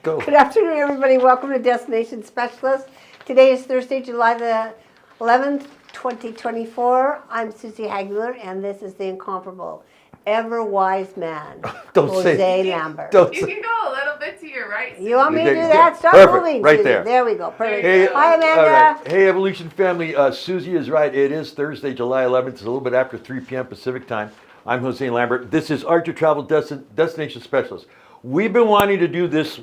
Go. Good afternoon, everybody. Welcome to Destination Specialist. Today is Thursday, July the 11th, 2024. I'm Susie Hagler, and this is the incomparable, ever-wise man, Jose Lambert. Don't You can go a little bit to your right. You want me to do Yeah, that? Stop perfect, moving, right Susie. there. There we go. Perfect. Hey, Hi, Amanda. all right. Hey, Evolution family. Susie is right. It is Thursday, July 11th. It's a little bit after 3 p.m. Pacific time. I'm Jose Lambert. This is Archer Travel Destination Specialist. We've been wanting to do this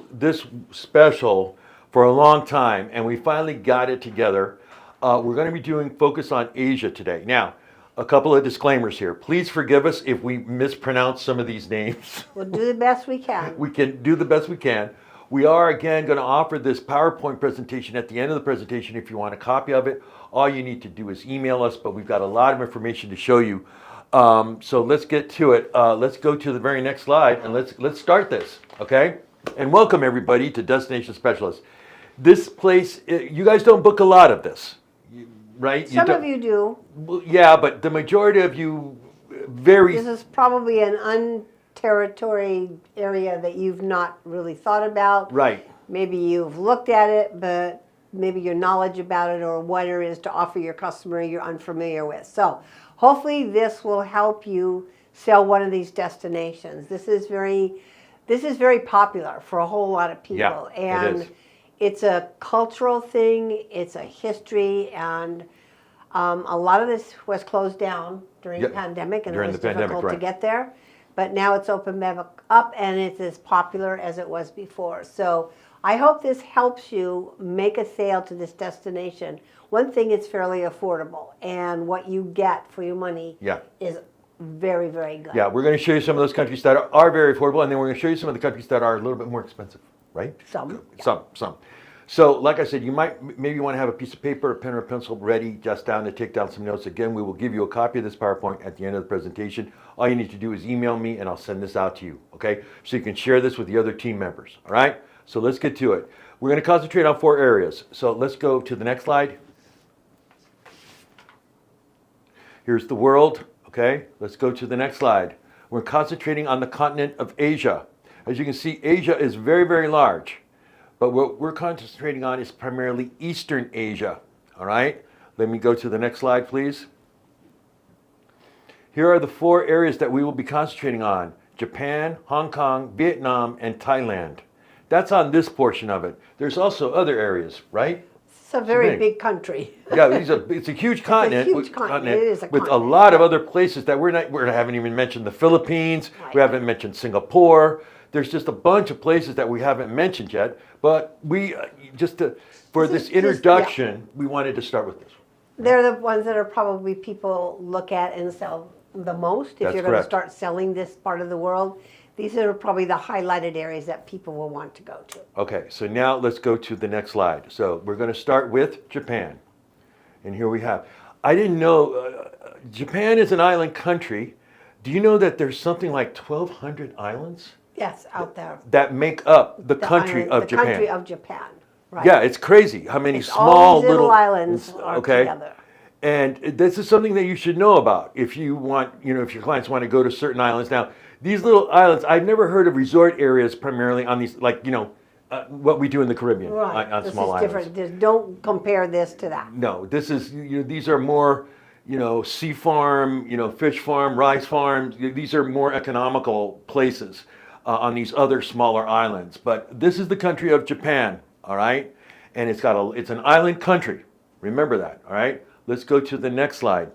special for a long time, and we finally got it together. We're going to be doing focus on Asia today. Now, a couple of disclaimers here. Please forgive us if we mispronounce some of these names. We'll do the best we can. We can do the best we can. We are, again, going to offer this PowerPoint presentation at the end of the presentation. If you want a copy of it, all you need to do is email us, but we've got a lot of information to show you. So let's get to it. Let's go to the very next slide, and let's start this, okay? And welcome, everybody, to Destination Specialist. This place, you guys don't book a lot of this, right? Some of you do. Well, yeah, but the majority of you very... This is probably an unterritory area that you've not really thought about. Right. Maybe you've looked at it, but maybe your knowledge about it or what it is to offer your customer you're unfamiliar with. So hopefully this will help you sell one of these destinations. This is very popular for a whole lot of people. Yeah, and it is. It's a cultural thing, it's a history, and a lot of this was closed down during the pandemic, and it was difficult to get there. But now it's opened back up, and it's as popular as it was before. So I hope this helps you make a sale to this destination. One thing, it's fairly affordable, and what you get for your money is very, very good. Yeah, we're going to show you some of those countries that are very affordable, and then we're going to show you some of the countries that are a little bit more expensive, right? Some. Some. So, like I said, you might maybe want to have a piece of paper, a pen, or a pencil ready just down to take down some notes. Again, we will give you a copy of this PowerPoint at the end of the presentation. All you need to do is email me, and I'll send this out to you, okay? So you can share this with the other team members, all right? So let's get to it. We're going to concentrate on 4 areas. So let's go to the next slide. Here's the world, okay? Let's go to the next slide. We're concentrating on the continent of Asia. As you can see, Asia is very, very large. But what we're concentrating on is primarily Eastern Asia, all right? Let me go to the next slide, please. Here are the 4 areas that we will be concentrating on: Japan, Hong Kong, Vietnam, and Thailand. That's on this portion of it. There's also other areas, right? It's a very big country. Yeah, it's a huge continent. It's a huge continent. It is a with continent. a lot of other places that we haven't even mentioned the Philippines. Right. We haven't mentioned Singapore. There's just a bunch of places that we haven't mentioned yet. But we for this introduction, we wanted to start with this. They're the ones that are probably people look at and sell the most. If That's you're going to correct. start selling this part of the world, these are probably the highlighted areas that people will want to go to. Okay, so now let's go to the next slide. So we're going to start with Japan. And here we have. I didn't know, Japan is an island country. Do you know that there's something like 1,200 islands? Yes, out there. That make up the country island, of Japan. The country of Japan, right. Yeah, it's crazy how many It's small all these little islands are together. And this is something that you should know about if you want, if your clients want to go to certain islands. Now, these little islands, I've never heard of resort areas primarily on these, what we do in the Caribbean on This small is islands. different. Don't compare this to that. No, this is, these are more, sea farm, fish farm, rice farms. These are more economical places on these other smaller islands. But this is the country of Japan, all right? And it's an island country. Remember that, all right? Let's go to the next slide.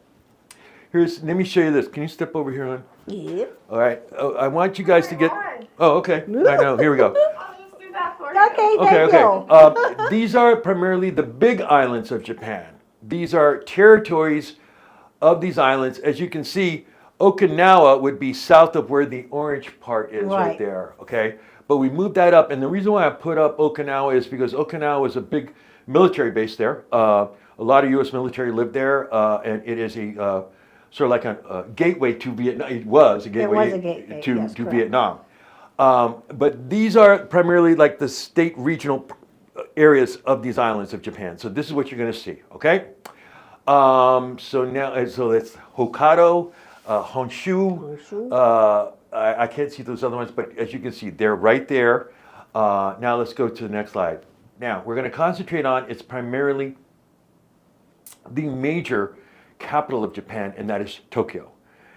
Let me show you this. Can you step over here, hon? Yep. All right. I want you guys to get. Oh, okay. I know. Here we go. I'll just do that for you. Okay, thank you. These are primarily the big islands of Japan. These are territories of these islands. As you can see, Okinawa would be south of where the orange part is right there, okay? But we moved that up, and the reason why I put up Okinawa is because Okinawa is a big military base there. A lot of U.S. military lived there, and it is a sort of like a gateway to Vietnam. It was a gateway, to Vietnam. But these are primarily like the state regional areas of these islands of Japan. So this is what you're going to see, okay? So it's Hokkaido, Honshu. I can't see those other ones, but as you can see, they're right there. Now let's go to the next slide. Now we're going to concentrate on, it's primarily the major capital of Japan, and that is Tokyo.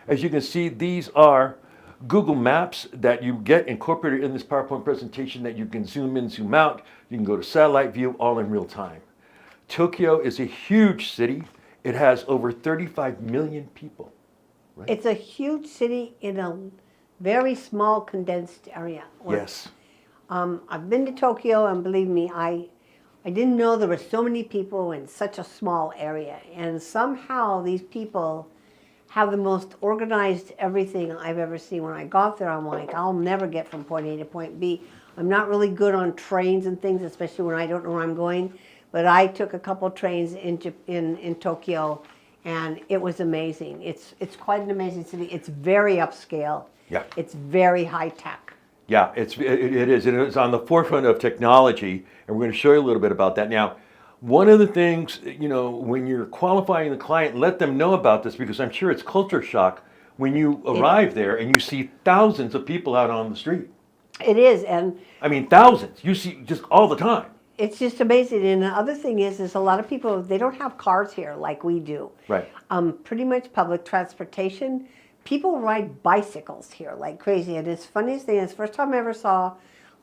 As you can see, these are Google Maps that you get incorporated in this PowerPoint presentation that you can zoom in, zoom out. You can go to satellite view all in real time. Tokyo is a huge city. It has over 35 million people. Right? It's a huge city in a very small condensed area. Yes. I've been to Tokyo, and believe me, I didn't know there were so many people in such a small area. And somehow these people have the most organized everything I've ever seen. When I got there, I'm like, I'll never get from point A to point B. I'm not really good on trains and things, especially when I don't know where I'm going. But I took a couple trains in Tokyo, and it was amazing. It's quite an amazing city. It's very upscale. Yeah. It's very high tech. Yeah, it is. And it's on the forefront of technology, and we're going to show you a little bit about that. Now, one of the things, when you're qualifying the client, let them know about this, because I'm sure it's culture shock when you arrive there and you see thousands of people out on the street. It is, and I mean, thousands. You see just all the time. it's just amazing. And the other thing is a lot of people, they don't have cars here like we do. Right. Pretty much public transportation. People ride bicycles here like crazy. And it's funniest thing is, first time I ever saw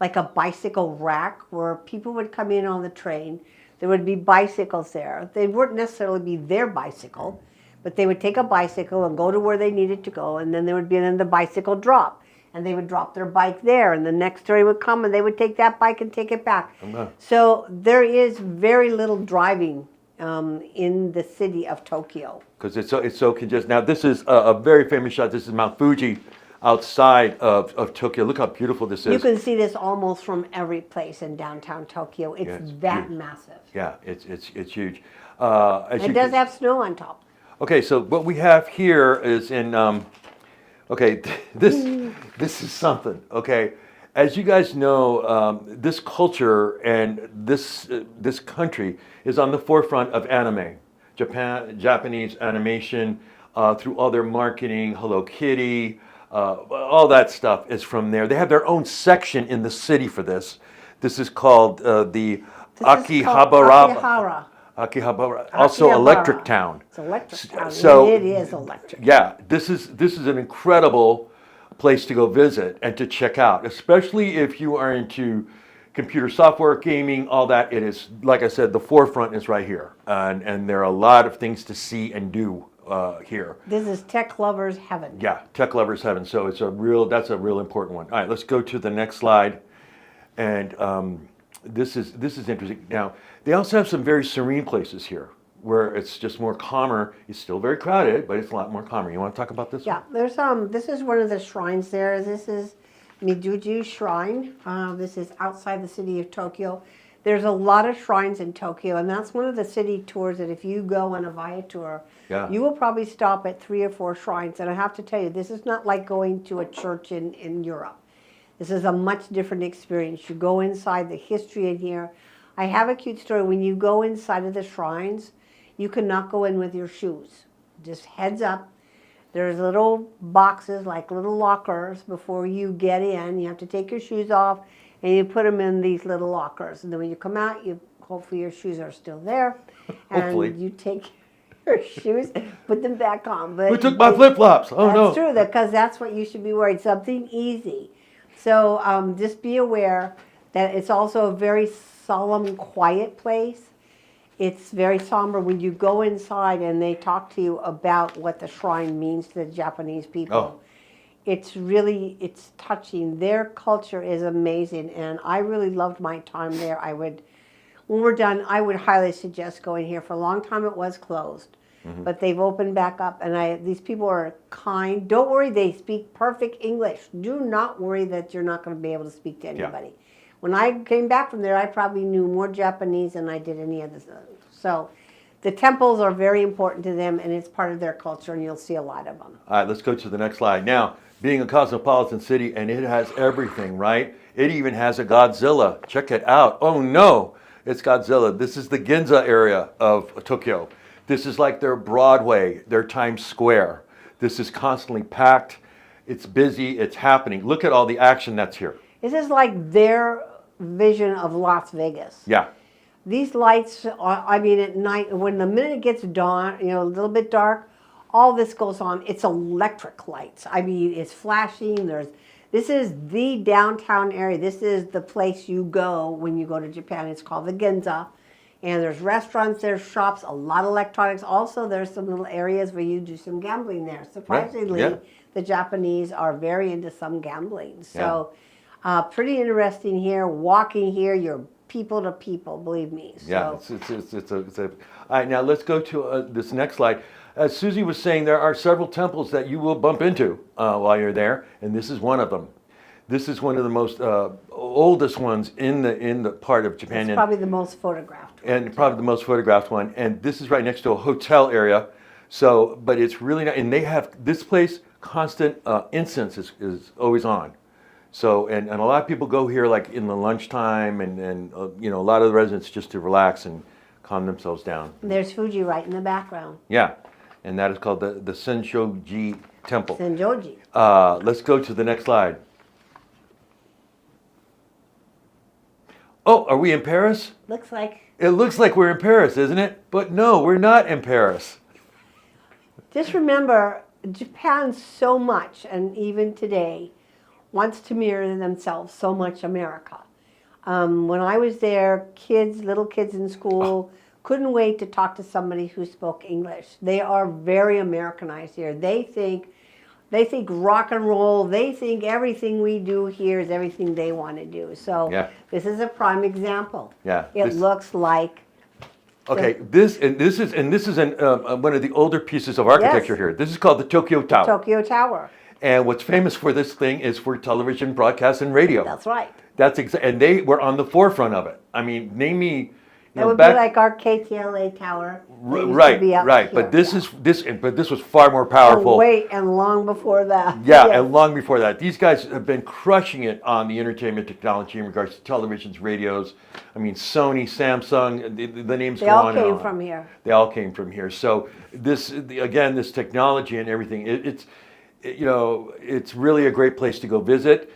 like a bicycle rack where people would come in on the train. There would be bicycles there. They wouldn't necessarily be their bicycle, but they would take a bicycle and go to where they needed to go, and then there would be the bicycle drop. And they would drop their bike there, and the next train would come, and they would take that bike and take it back. So there is very little driving in the city of Tokyo. Because it's so congested. Now, this is a very famous shot. This is Mount Fuji outside of Tokyo. Look how beautiful this is. You can see this almost from every place in downtown Tokyo. It's that huge. massive. Yeah, it's huge. It does have snow on top. Okay, so what we have here is in, okay, this is something, okay? As you guys know, this culture and this country is on the forefront of anime. Japanese animation, through all their marketing, Hello Kitty, all that stuff is from there. They have their own section in the city for this. This is called the Akihabara. Akihabara, also Electric Town. It's Electric Town. So it is electric. Yeah, this is an incredible place to go visit and to check out, especially if you are into computer software, gaming, all that. It is, like I said, the forefront is right here, and there are a lot of things to see and do here. This is tech lovers heaven. Yeah, tech lovers heaven. So that's a real important one. All right, let's go to the next slide, and this is interesting. Now, they also have some very serene places here where it's just more calmer. It's still very crowded, but it's a lot more calmer. You want to talk about this? Yeah, there's this is one of the shrines there. This is Mijuju Shrine. This is outside the city of Tokyo. There's a lot of shrines in Tokyo, and that's one of the city tours that if you go on a Via tour, you will probably stop at 3 or 4 shrines. And I have to tell you, this is not like going to a church in Europe. This is a much different experience. You go inside, the history in here. I have a cute story. When you go inside of the shrines, you cannot go in with your shoes. Just heads up. There's little boxes, like little lockers, before you get in. You have to take your shoes off, and you put them in these little lockers. And then when you come out, hopefully your shoes are still there. And you take your shoes, put them back on. But who took my flip-flops? Oh, no. That's true, because that's what you should be wearing, something easy. So just be aware that it's also a very solemn, quiet place. It's very somber when you go inside and they talk to you about what the shrine means to the Japanese people. It's touching. Their culture is amazing, and I really loved my time there. When we're done, I would highly suggest going here. For a long time it was closed, but they've opened back up, and these people are kind. Don't worry, they speak perfect English. Do not worry that you're not going to be able to speak to anybody. Yeah. When I came back from there, I probably knew more Japanese than I did any other. So the temples are very important to them, and it's part of their culture, and you'll see a lot of them. All right, let's go to the next slide. Now, being a cosmopolitan city, and it has everything, right? It even has a Godzilla. Check it out. Oh, no, it's Godzilla. This is the Ginza area of Tokyo. This is like their Broadway, their Times Square. This is constantly packed. It's busy. It's happening. Look at all the action that's here. This is like their vision of Las Vegas. Yeah. These lights are, I mean, at night, when the minute it gets dawn, a little bit dark, all this goes on. It's electric lights. I mean, it's flashing. This is the downtown area. This is the place you go when you go to Japan. It's called the Ginza. And there's restaurants, there's shops, a lot of electronics. Also, there's some little areas where you do some gambling there. Surprisingly, yeah. the Japanese are very into some gambling. So pretty interesting here. Walking here, you're people to people, believe me. So. Yeah, it's a. All right, now let's go to this next slide. As Susie was saying, there are several temples that you will bump into while you're there, and this is one of them. This is one of the most oldest ones in the part of Japan. It's probably the most photographed one. And probably the most photographed one. And this is right next to a hotel area. So, but it's really not, and they have this place, constant incense is always on. So, and a lot of people go here like in the lunchtime and a lot of the residents just to relax and calm themselves down. There's Fuji right in the background. Yeah, and that is called the Senjoji Temple. Senjoji. Let's go to the next slide. Oh, are we in Paris? Looks like. It looks like we're in Paris, isn't it? But no, we're not in Paris. Just remember, Japan so much, and even today, wants to mirror themselves so much America. When I was there, little kids in school, couldn't wait to talk to somebody who spoke English. They are very Americanized here. They think rock and roll. They think everything we do here is everything they want to do. So this is a prime example. Yeah, it looks like. Okay, this is one of the older pieces of architecture here. This is called the Tokyo Tower. Tokyo Tower. And what's famous for this thing is for television, broadcast, and radio. That's right. And they were on the forefront of it. I mean, name me. It would be like our KTLA tower. Right. Here. But this was far more powerful. And long before that. Yeah, yes. And long before that. These guys have been crushing it on the entertainment technology in regards to televisions, radios. I mean, Sony, Samsung, the names go on and on. They all came from here. They all came from here. So this technology and everything, it's really a great place to go visit.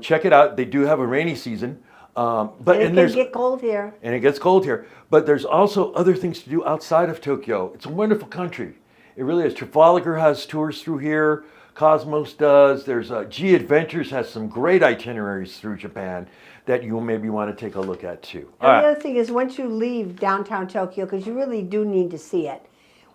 Check it out. They do have a rainy season. But it can get cold here. And it gets cold here. But there's also other things to do outside of Tokyo. It's a wonderful country. It really is. Trafalgar has tours through here. Cosmos does. There's G Adventures has some great itineraries through Japan that you'll maybe want to take a look at too. And the other thing is once you leave downtown Tokyo, because you really do need to see it,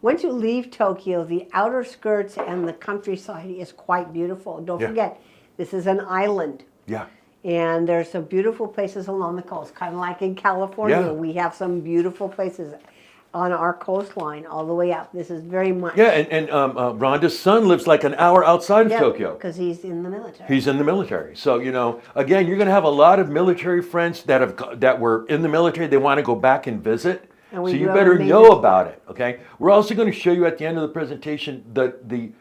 once you leave Tokyo, the outer skirts and the countryside is quite beautiful. Don't forget, this is an island. Yeah. And there's some beautiful places along the coast, kind of like in California. Yeah. We have some beautiful places on our coastline all the way up. This is very much. Yeah, and Rhonda's son lives like an hour outside of Tokyo. Because he's in the military. He's in the military. So, again, you're going to have a lot of military friends that were in the military. They want to go back and visit. So you better know about it, okay? We're also going to show you at the end of the presentation the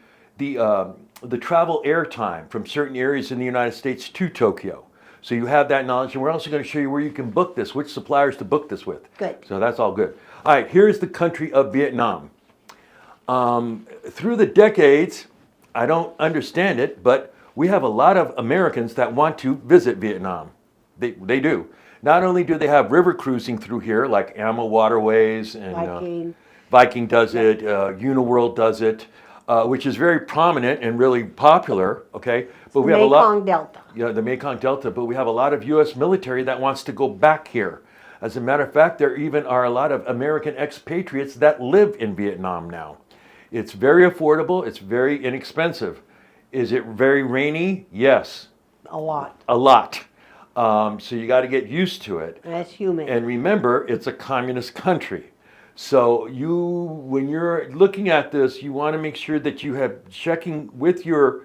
travel air time from certain areas in the United States to Tokyo. So you have that knowledge, and we're also going to show you where you can book this, which suppliers to book this with. Good. So that's all good. All right, here's the country of Vietnam. Through the decades, I don't understand it, but we have a lot of Americans that want to visit Vietnam. They do. Not only do they have river cruising through here, like Ama Waterways, and Viking does it, Uniworld does it, which is very prominent and really popular, okay? But we have a lot. Mekong Delta. Yeah, the Mekong Delta, but we have a lot of U.S. military that wants to go back here. As a matter of fact, there even are a lot of American expatriates that live in Vietnam now. It's very affordable. It's very inexpensive. Is it very rainy? Yes. A lot. A lot. So you got to get used to it. And it's humid. And remember, it's a communist country. So when you're looking at this, you want to make sure that you have checking with your,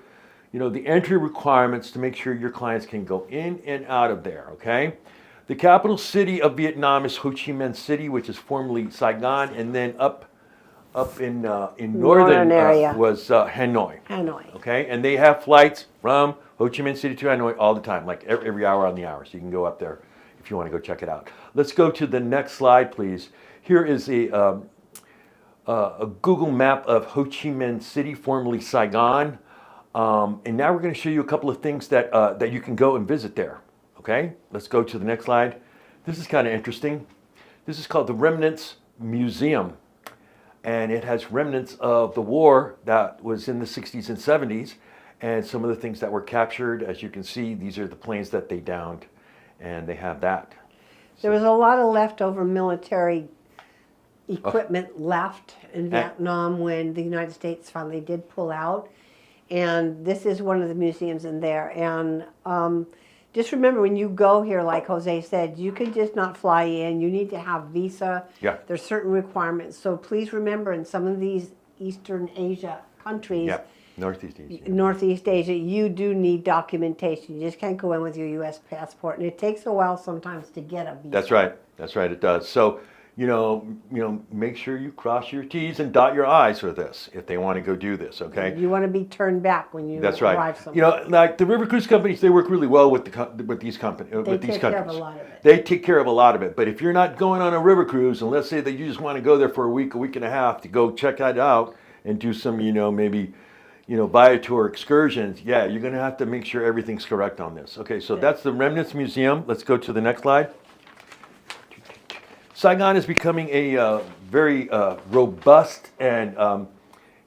the entry requirements to make sure your clients can go in and out of there, okay? The capital city of Vietnam is Ho Chi Minh City, which is formerly Saigon, and then up in northern area was Hanoi. Hanoi. Okay, and they have flights from Ho Chi Minh City to Hanoi all the time, like every hour on the hour. So you can go up there if you want to go check it out. Let's go to the next slide, please. Here is a Google map of Ho Chi Minh City, formerly Saigon. And now we're going to show you a couple of things that you can go and visit there. Okay, let's go to the next slide. This is kind of interesting. This is called the Remnants Museum. And it has remnants of the war that was in the 60s and 70s and some of the things that were captured. As you can see, these are the planes that they downed, and they have that. There was a lot of leftover military equipment left in Vietnam when the United States finally did pull out. And this is one of the museums in there. And just remember, when you go here, like Jose said, you can just not fly in. You need to have visa. Yeah. There's certain requirements. So please remember, in some of these Eastern Asia countries, Yeah, Northeast Asia, you do need documentation. You just can't go in with your U.S. passport, and it takes a while sometimes to get a visa. That's right. That's right. It does. So, make sure you cross your T's and dot your I's for this if they want to go do this. Okay. You want to be turned back when you That's arrive right. somewhere. Like the river cruise companies, they work really well with these companies. They take care of a lot of it. They take care of a lot of it. But if you're not going on a river cruise, and let's say that you just want to go there for a week and a half to go check that out and do some, maybe, Viator excursions, yeah, you're going to have to make sure everything's correct on this. Okay, so that's the Remnants Museum. Let's go to the next slide. Saigon is becoming a very robust and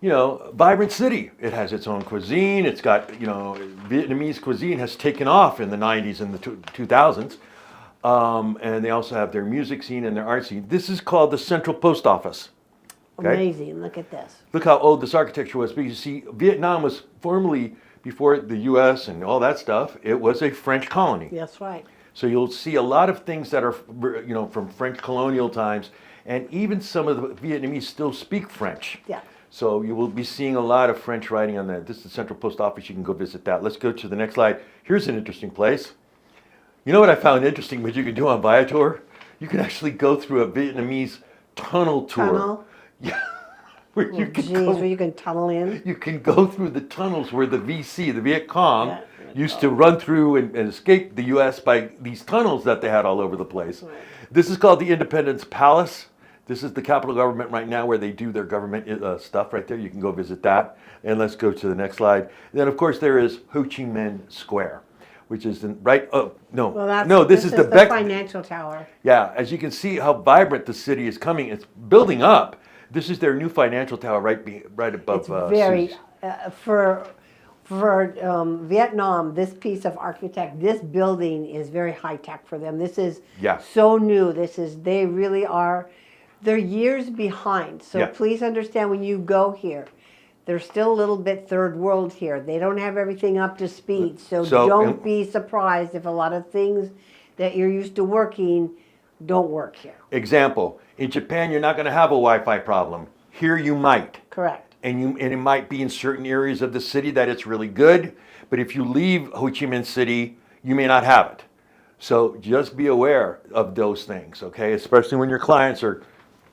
vibrant city. It has its own cuisine. It's got Vietnamese cuisine has taken off in the 90s and the 2000s, and they also have their music scene and their art scene. This is called the Central Post Office. Okay? Amazing! Look at this. Look how old this architecture was. Because you see, Vietnam was formerly, before the U.S. and all that stuff, it was a French colony. That's right. So you'll see a lot of things that are, from French colonial times, and even some of the Vietnamese still speak French. Yeah. So you will be seeing a lot of French writing on that. This is the Central Post Office. You can go visit that. Let's go to the next slide. Here's an interesting place. You know what I found interesting, what you can do on Viator? You can actually go through a Vietnamese tunnel tour. Tunnel. Yeah. Where you can where you can tunnel in. You can go through the tunnels where the VC, the Viet Cong, used to run through and escape the U.S. by these tunnels that they had all over the place. Right. This is called the Independence Palace. This is the Capitol government right now where they do their government stuff right there. You can go visit that. And let's go to the next slide. And then, of course, there is Ho Chi Minh Square, which is this is the financial tower. Yeah, as you can see how vibrant the city is coming. It's building up. This is their new financial tower right above. It's very for Vietnam. This piece of architect, this building is very high tech for them. This is so new. They really are. They're years behind. So please understand, when you go here, they're still a little bit third world here. They don't have everything up to speed. So don't be surprised if a lot of things that you're used to working don't work here. Example, in Japan, you're not going to have a Wi-Fi problem. Here you might. Correct. And it might be in certain areas of the city that it's really good. But if you leave Ho Chi Minh City, you may not have it. So just be aware of those things, okay? Especially when your clients are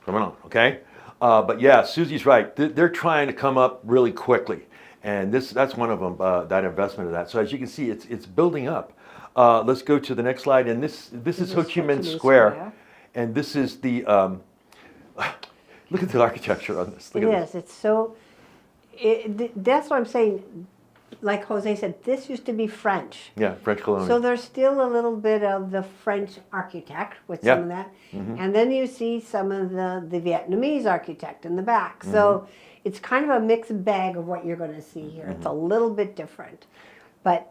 coming on, okay? But yeah, Susie's right. They're trying to come up really quickly. And that's one of them, that investment of that. So as you can see, it's building up. Let's go to the next slide. And this is Ho Chi Minh Square. And this is the, look at the architecture on this. Yes, it's so, that's what I'm saying. Like Jose said, this used to be French. Yeah, French colonial. So there's still a little bit of the French architect with some of that. Mm-hmm. And then you see some of the Vietnamese architect in the back. Mm-hmm. So it's kind of a mixed bag of what you're going to see here. Mm-hmm. It's a little bit different. But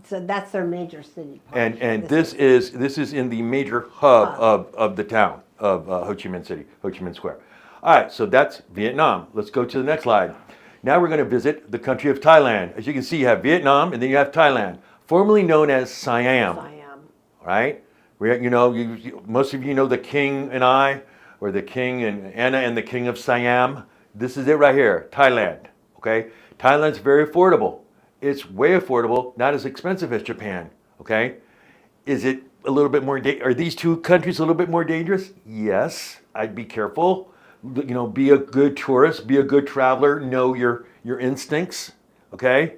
so that's their major city part. And this is in the major hub of the town of Ho Chi Minh City, Ho Chi Minh Square. All right, so that's Vietnam. Let's go to the next slide. Now we're going to visit the country of Thailand. As you can see, you have Vietnam and then you have Thailand, formerly known as Siam. Siam. All right? Most of you know the King and I, or the King and Anna and the King of Siam. This is it right here, Thailand. Okay? Thailand's very affordable. It's way affordable, not as expensive as Japan. Okay? Is it a little bit more, are these two countries a little bit more dangerous? Yes, I'd be careful. Be a good tourist, be a good traveler, know your instincts, okay?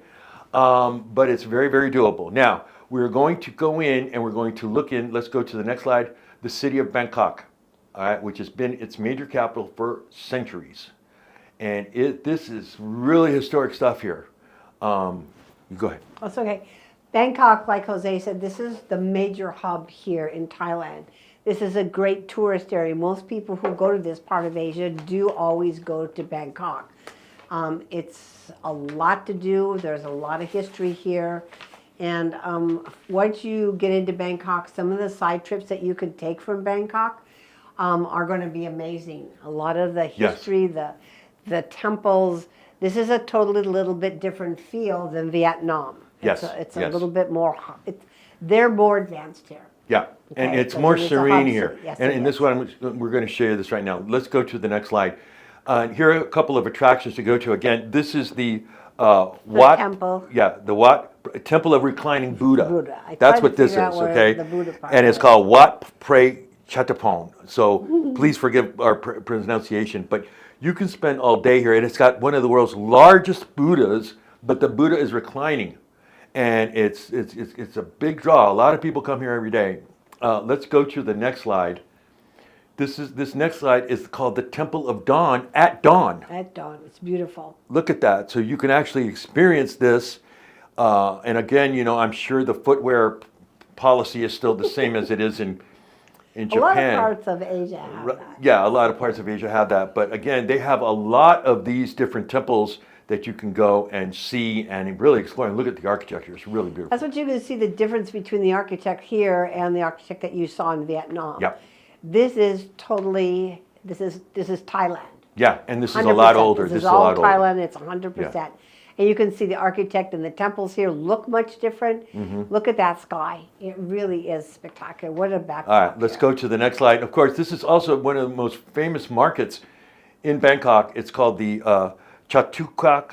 But it's very, very doable. Now, we're going to go in and we're going to look in, let's go to the next slide, the city of Bangkok, all right, which has been its major capital for centuries. And this is really historic stuff here. Go ahead. That's okay. Bangkok, like Jose said, this is the major hub here in Thailand. This is a great tourist area. Most people who go to this part of Asia do always go to Bangkok. It's a lot to do. There's a lot of history here. And once you get into Bangkok, some of the side trips that you can take from Bangkok are going to be amazing. A lot of the history, the temples. This is a totally little bit different feel than Vietnam. It's a little bit more, they're more advanced here. Yeah, Okay, and it's so more it is a serene hub here. city. Yes, And it in this is. one, we're going to show you this right now. Let's go to the next slide. Here are a couple of attractions to go to. Again, this is the Wat. temple. Yeah, the Wat Temple of Reclining Buddha. Buddha. I That's tried what to this is, figure out where okay? the Buddha part And it's was. called Wat Phra Chatapon. So please forgive our pronunciation, but you can spend all day here, and it's got one of the world's largest Buddhas, but the Buddha is reclining. And it's a big draw. A lot of people come here every day. Let's go to the next slide. This next slide is called the Temple of Dawn at dawn. At dawn, it's beautiful. Look at that. So you can actually experience this. And again, you know, I'm sure the footwear policy is still the same as it is in A Japan. lot of parts of Asia have that. Yeah, a lot of parts of Asia have that. But again, they have a lot of these different temples that you can go and see and really explore. And look at the architecture. It's really beautiful. That's what you can see the difference between the architect here and the architect that you saw in Vietnam. Yep. This is totally, this is Thailand. Yeah, and this is a lot 100%. older. This This is is a all lot older. Thailand, it's 100%. And you can see the architect and the temples here look much different. Mm-hmm. Look at that sky. It really is spectacular. What a backdrop. All right, let's here. go to the next slide. Of course, this is also one of the most famous markets in Bangkok. It's called the Chatukak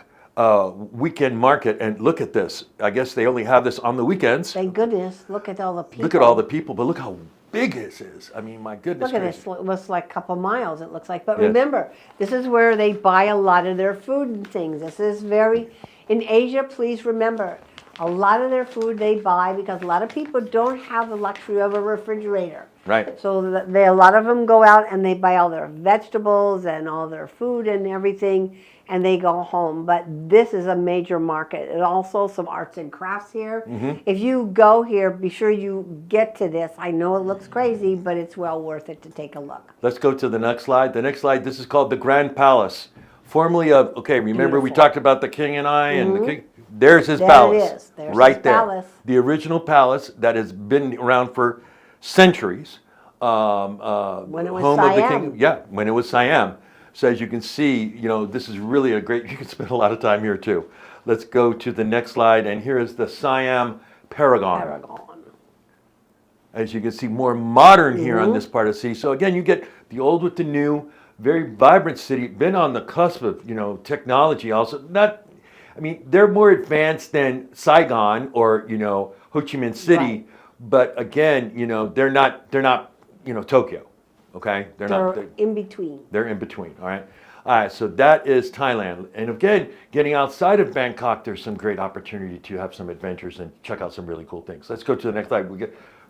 Weekend Market. And look at this. I guess they only have this on the weekends. Thank goodness. Look at all the people. Look at all the people, but look how big this is. I mean, my goodness Look at gracious. this. It looks like a couple miles, it looks like. But Yes. remember, this is where they buy a lot of their food and things. This is very, in Asia, please remember, a lot of their food they buy because a lot of people don't have the luxury of a refrigerator. Right. So a lot of them go out and they buy all their vegetables and all their food and everything, and they go home. But this is a major market. And also some arts and crafts here. Mm-hmm. If you go here, be sure you get to this. I know it looks crazy, but it's well worth it to take a look. Let's go to the next slide. The next slide, this is called the Grand Palace. Formerly of, okay, remember we Beautiful. talked about the king and I and the king? There's his There it palace. is. There's right his there. palace. The original palace that has been around for centuries. When it was home of the Siam. king. Yeah, when it was Siam. So as you can see, you know, this is really a great, you can spend a lot of time here too. Let's go to the next slide, and here is the Siam Paragon. Paragon. As you can see, more modern here Mm-hmm. on this part of the sea. So again, you get the old with the new, very vibrant city, been on the cusp of, you know, technology also. Not, I mean, they're more advanced than Saigon or, you know, Ho Chi Minh City, Right. but again, you know, they're not, you know, Tokyo, okay? They're in between. They're in between, all right? All right, so that is Thailand. And again, getting outside of Bangkok, there's some great opportunity to have some adventures and check out some really cool things. Let's go to the next slide.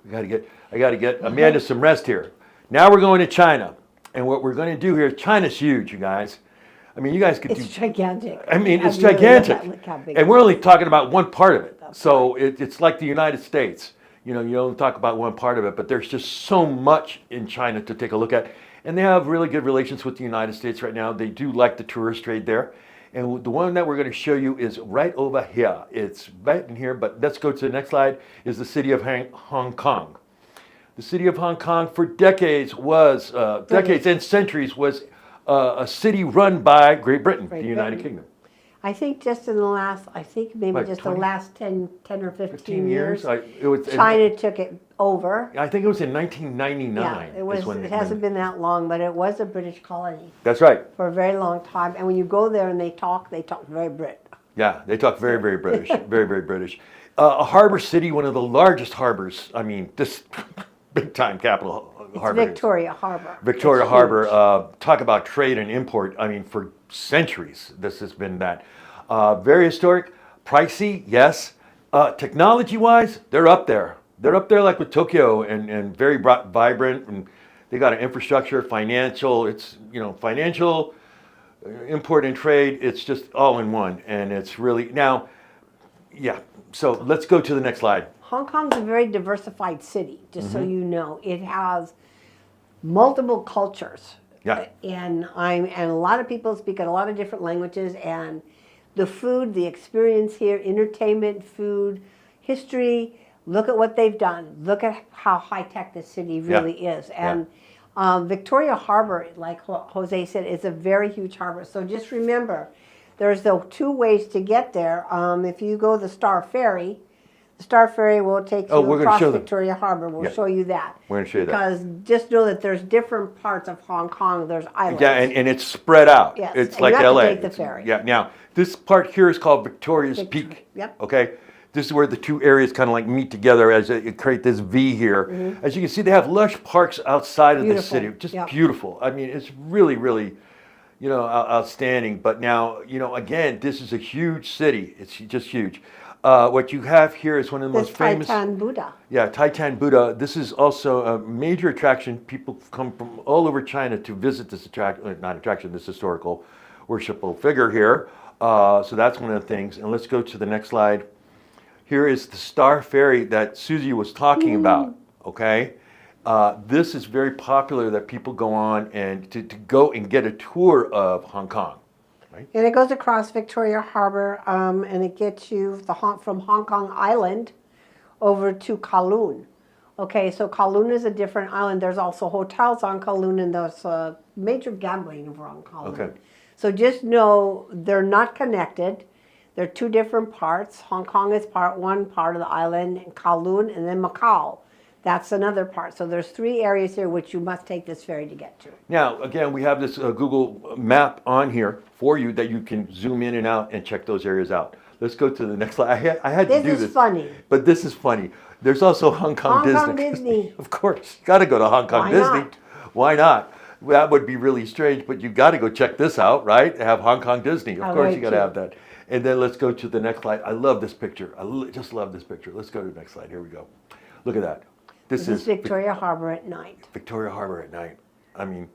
I got to get Amanda some rest here. Now we're going to China. And what we're going to do here, China's huge, you guys. I mean, you guys could do, It's gigantic. I mean, it's really gigantic. look how big And we're only talking about one part of it. That's So it's like the United States. You know, you don't talk about one part of it, but there's just so much in China to take a look at. And they have really good relations with the United States right now. They do like the tourist trade there. And the one that we're going to show you is right over here. It's right in here, but let's go to the next slide, is the city of Hong Kong. The city of Hong Kong for decades was, decades and centuries was a city run by Great Britain, the United Britain. Kingdom. I think just in the last, maybe Like just 20? the last 10 or 15 15 years, years? It was, China took it over. I think it was in 1999. Yeah, it was. is when It hasn't been that long, but it was a British colony That's right. for a very long time. And when you go there and they talk very Brit. Yeah, they talk very, very British. Very, very British. A harbor city, one of the largest harbors. I mean, this big time capital It's harbor. Victoria Harbor. Victoria It's Harbor, huge. talk about trade and import. I mean, for centuries, this has been that. Very historic, pricey, yes. Technology-wise, they're up there. They're up there like with Tokyo and very vibrant. And they got an infrastructure, financial. It's, you know, financial, import and trade. It's just all in one. And it's really, now, yeah. So let's go to the next slide. Hong Kong's a very diversified city, just so Mm-hmm. you know. It has multiple cultures. Yeah. And a lot of people speak a lot of different languages, and the food, the experience here, entertainment, food, history, look at what they've done. Look at how high tech this city really is. And Victoria Harbor, like Jose said, is a very huge harbor. So just remember, there's the two ways to get there. If you go the Star Ferry will take you we're gonna across show them. Victoria Harbor. We'll show you that. We're going to show you that. Because just know that there's different parts of Hong Kong. There's islands. Yeah, and it's spread out. Yes, It's and like you have to LA. take the ferry. Yeah. Now, this part here is called Victoria's Peak. Yep. Okay. This is where the two areas kind of like meet together as it create this V here. As you can see, they have lush parks outside of the Beautiful. city. Just Yep. beautiful. I mean, it's really, really, outstanding. But now, again, this is a huge city. It's just huge. What you have here is one of the This most famous. Titan Buddha. Yeah, Titan Buddha. This is also a major attraction. People come from all over China to visit this this historical worshipful figure here. So that's one of the things. And let's go to the next slide. Here is the Star Ferry that Susie was talking about. Okay, this is very popular that people go on and to go and get a tour of Hong Kong. And it goes across Victoria Harbor, and it gets you from Hong Kong Island over to Kowloon. Okay, so Kowloon is a different island. There's also hotels on Kowloon, and there's major gambling over on Kowloon. Okay. So just know they're not connected. They're two different parts. Hong Kong is one part of the island, and Kowloon, and then Macau. That's another part. So there's three areas here which you must take this ferry to get to. Now, again, we have this Google map on here for you that you can zoom in and out and check those areas out. Let's go to the next slide. I had to do this. This is funny. But this is funny. There's also Hong Kong Disney. Hong Kong Disney. Of course, got to go to Hong Kong Why Disney. not? Why not? That would be really strange, but you got to go check this out, right? Have Hong Kong Disney. Of course, you got to have that. And then let's go to the next slide. I love this picture. Just love this picture. Let's go to the next slide. Here we go. Look at that. This is Victoria Harbor at night. Victoria Harbor at night. I mean,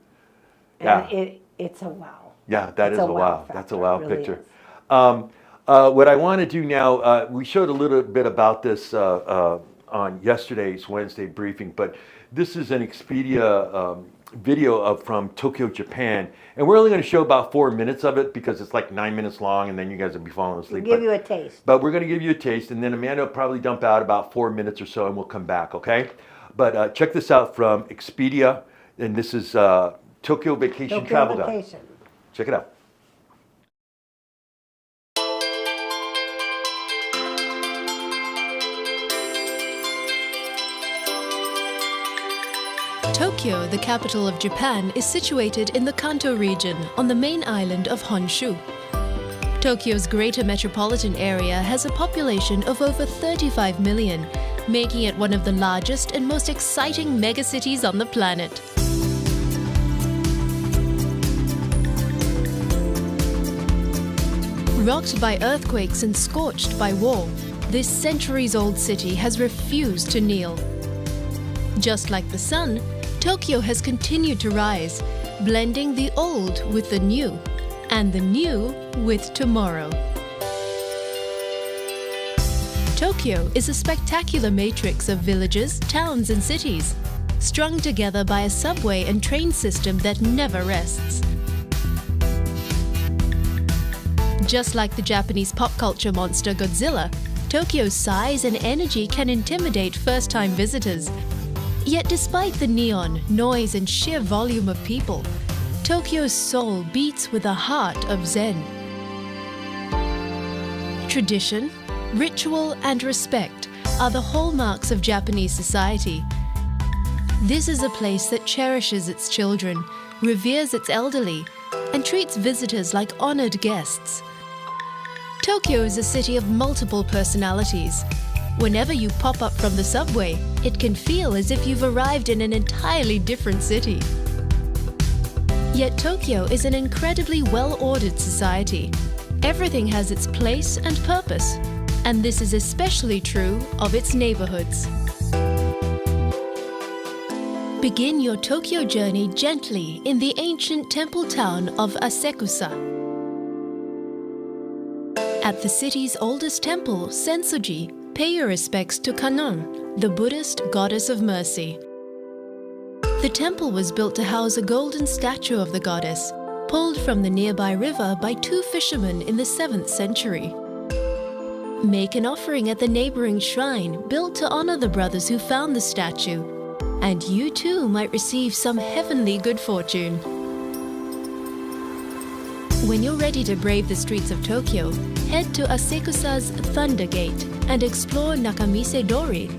And yeah. it's a wow. Yeah, that is a wow. That's a wow It really picture. is. What I want to do now, we showed a little bit about this on yesterday's Wednesday briefing, but this is an Expedia video from Tokyo, Japan. And we're only going to show about 4 minutes of it because it's like 9 minutes long and then you guys will be falling asleep. Give you a taste. But we're going to give you a taste, and then Amanda will probably dump out about 4 minutes or so and we'll come back, okay? But check this out from Expedia, and this is Tokyo Vacation Travel Guide. Vacation. Check it out. Tokyo, the capital of Japan, is situated in the Kanto region on the main island of Honshu. Tokyo's greater metropolitan area has a population of over 35 million, making it one of the largest and most exciting megacities on the planet. Rocked by earthquakes and scorched by war, this centuries-old city has refused to kneel. Just like the sun, Tokyo has continued to rise, blending the old with the new, and the new with tomorrow. Tokyo is a spectacular matrix of villages, towns, and cities, strung together by a subway and train system that never rests. Just like the Japanese pop culture monster Godzilla, Tokyo's size and energy can intimidate first-time visitors. Yet despite the neon, noise, and sheer volume of people, Tokyo's soul beats with a heart of Zen. Tradition, ritual, and respect are the hallmarks of Japanese society. This is a place that cherishes its children, reveres its elderly, and treats visitors like honored guests. Tokyo is a city of multiple personalities. Whenever you pop up from the subway, it can feel as if you've arrived in an entirely different city. Yet Tokyo is an incredibly well-ordered society. Everything has its place and purpose, and this is especially true of its neighborhoods. Begin your Tokyo journey gently in the ancient temple town of Asekusa. At the city's oldest temple, Sensoji, pay your respects to Kannon, the Buddhist goddess of mercy. The temple was built to house a golden statue of the goddess, pulled from the nearby river by 2 fishermen in the 7th century. Make an offering at the neighboring shrine built to honor the brothers who found the statue, and you too might receive some heavenly good fortune. When you're ready to brave the streets of Tokyo, head to Asekusa's Thunder Gate and explore Nakamise Dori,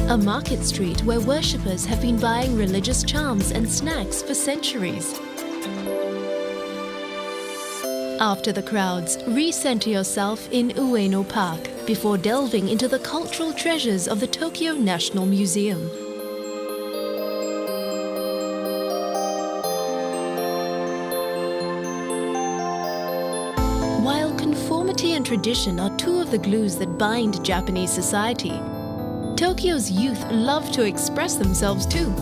a market street where worshippers have been buying religious charms and snacks for centuries. After the crowds, recenter yourself in Ueno Park before delving into the cultural treasures of the Tokyo National Museum. While conformity and tradition are 2 of the glues that bind Japanese society, Tokyo's youth love to express themselves too.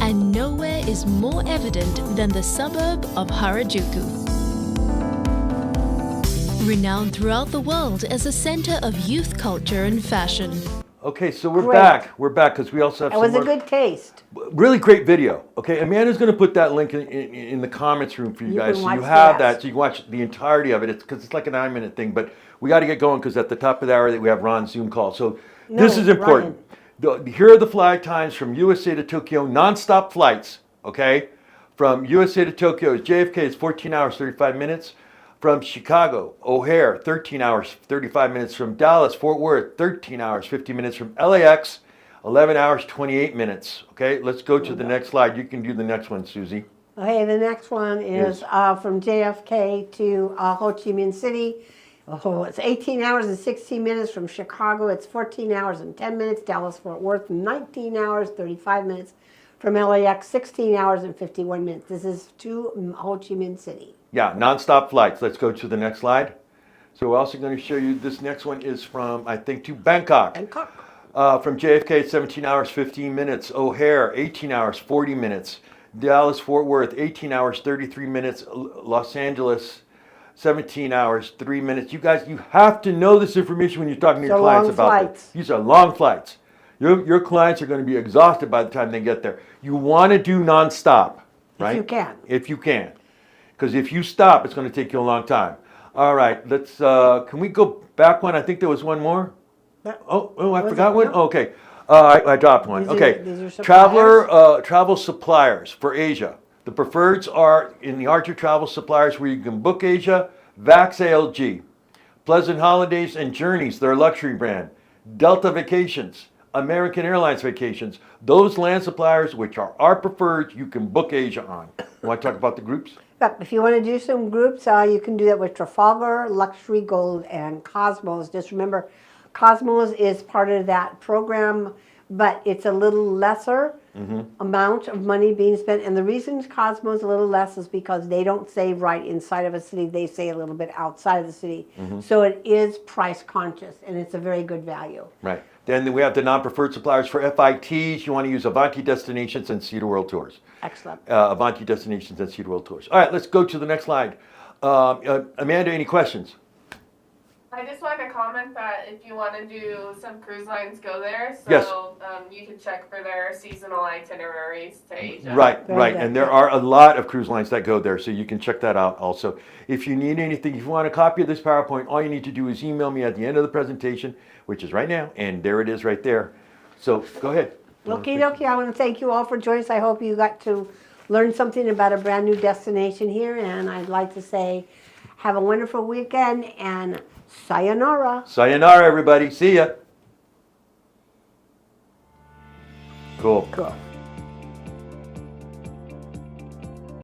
And nowhere is more evident than the suburb of Harajuku. Renowned throughout the world as a center of youth culture and fashion. Okay, so we're Great. back. We're back because we also have It some was a more- good taste. Really great video. Okay, Amanda's going to put that link in the comments room for you You guys, can so you watch have the that, rest. so you can watch the entirety of it. It's because it's like a 9-minute thing, but we got to get going because at the top of the hour that we have Ron's Zoom call. So this No, is important. Here are the flight times from USA to Tokyo, nonstop flights. Okay, from USA to Tokyo, JFK is 14 hours 35 minutes. From Chicago, O'Hare, 13 hours, 35 minutes. From Dallas, Fort Worth, 13 hours, 50 minutes. From LAX, 11 hours, 28 minutes. Okay, let's go to the next slide. You can do the next one, Susie. Okay, the next one is from JFK to Ho Chi Minh City. Oh, it's 18 hours and 16 minutes. From Chicago, it's 14 hours and 10 minutes. Dallas, Fort Worth, 19 hours, 35 minutes. From LAX, 16 hours and 51 minutes. This is to Ho Chi Minh City. Yeah, nonstop flights. Let's go to the next slide. So we're also going to show you this next one is from, I think, to Bangkok. Bangkok. From JFK, it's 17 hours, 15 minutes. O'Hare, 18 hours, 40 minutes. Dallas, Fort Worth, 18 hours, 33 minutes. Los Angeles, 17 hours, 3 minutes. You guys, you have to know this information when you're talking to your So clients long about flights. this. These are long flights. Your clients are going to be exhausted by the time they get there. You want to do nonstop, right? If you can. If you can. Because if you stop, it's going to take you a long time. All right, let's, can we go back one? I think there was one more. Oh, I Was forgot it? one? No. Okay, I dropped one. These are- Okay, these are travel suppliers for Asia. The preferreds are in the Archer Travel Suppliers where you can book Asia, Vax ALG, Pleasant Holidays and Journeys, their luxury brand, Delta Vacations, American Airlines Vacations. Those land suppliers, which are our preferred, you can book Asia on. Want to talk about the groups? Yep, if you want to do some groups, you can do that with Trafalgar, Luxury Gold, and Cosmos. Just remember, Cosmos is part of that program, but it's a little lesser amount of money being spent. And the reason Cosmos is a little less is because they don't say right inside of a city, they say a little bit outside of the city. So it is price conscious, and it's a very good value. Right. Then we have the non-preferred suppliers for FITs. You want to use Avanti Destinations and Cedar World Tours. Excellent. Avanti Destinations and Cedar World Tours. All right, let's go to the next slide. Amanda, any questions? I just wanted to comment that if you want to do some cruise lines, go there. So Yes. You can check for their seasonal itineraries to Asia. Right, Very right. good. And there are a lot of cruise lines that go there, so you can check that out also. If you need anything, if you want a copy of this PowerPoint, all you need to do is email me at the end of the presentation, which is right now, and there it is right there. So go ahead. Okie dokie, I want to thank you all for joining us. I hope you got to learn something about a brand new destination here, and I'd like to say have a wonderful weekend and sayonara. Sayonara, everybody. See ya. Cool. Cool.